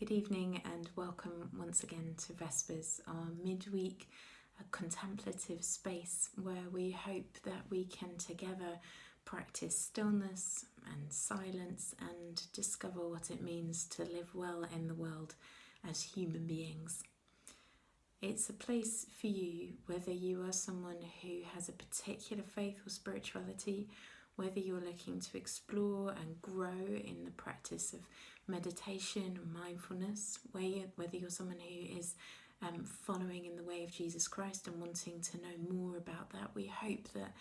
Good evening and welcome once again to Vespers, our midweek contemplative space where we hope that we can together practice stillness and silence and discover what it means to live well in the world as human beings. It's a place for you, whether you are someone who has a particular faith or spirituality, whether you're looking to explore and grow in the practice of meditation and mindfulness, whether you're someone who is following in the way of Jesus Christ and wanting to know more about that. We hope that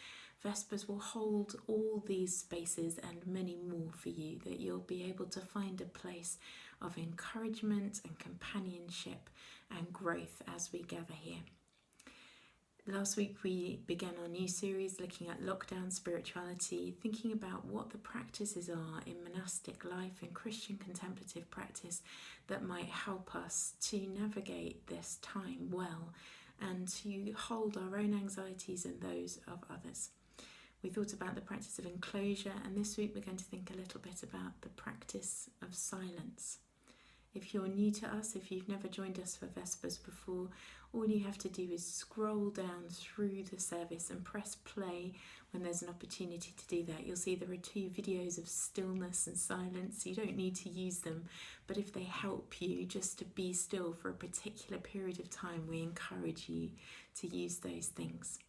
Vespers will hold all these spaces and many more for you, that you'll be able to find a place of encouragement and companionship and growth as we gather here. Last week we began our new series looking at lockdown spirituality, thinking about what the practices are in monastic life and Christian contemplative practice that might help us to navigate this time well and to hold our own anxieties and those of others. We thought about the practice of enclosure, and this week we're going to think a little bit about the practice of silence. If you're new to us, if you've never joined us for Vespers before, all you have to do is scroll down through the service and press play when there's an opportunity to do that. You'll see there are 2 videos of stillness and silence. You don't need to use them, but if they help you just to be still for a particular period of time, we encourage you to use those things.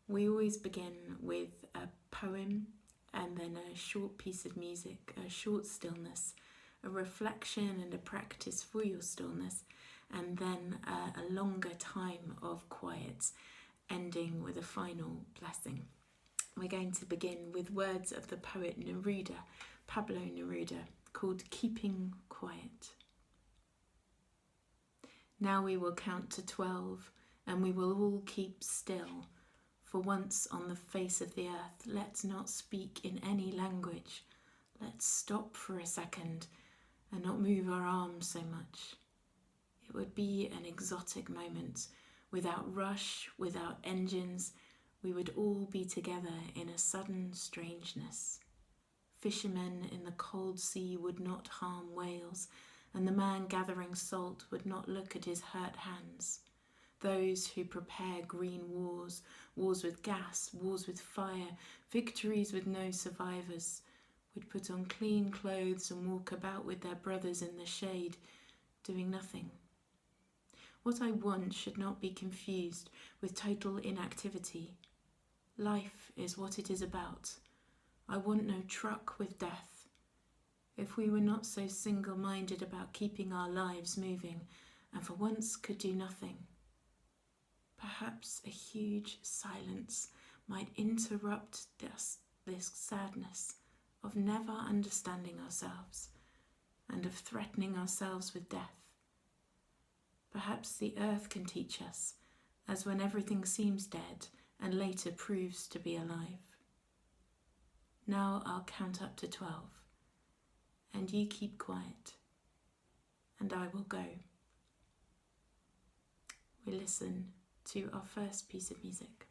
We always begin with a poem and then a short piece of music, a short stillness, a reflection and a practice for your stillness, and then a longer time of quiet, ending with a final blessing. We're going to begin with words of the poet Pablo Neruda, called Keeping Quiet. Now we will count to 12, and we will all keep still. For once on the face of the earth, let's not speak in any language. Let's stop for a second and not move our arms so much. It would be an exotic moment. Without rush, without engines, we would all be together in a sudden strangeness. Fishermen in the cold sea would not harm whales, and the man gathering salt would not look at his hurt hands. Those who prepare green wars, wars with gas, wars with fire, victories with no survivors, would put on clean clothes and walk about with their brothers in the shade, doing nothing. What I want should not be confused with total inactivity. Life is what it is about. I want no truck with death. If we were not so single-minded about keeping our lives moving, and for once could do nothing, perhaps a huge silence might interrupt this sadness of never understanding ourselves and of threatening ourselves with death. Perhaps the earth can teach us, as when everything seems dead and later proves to be alive. Now I'll count up to 12, and you keep quiet, and I will go. We listen to our first piece of music.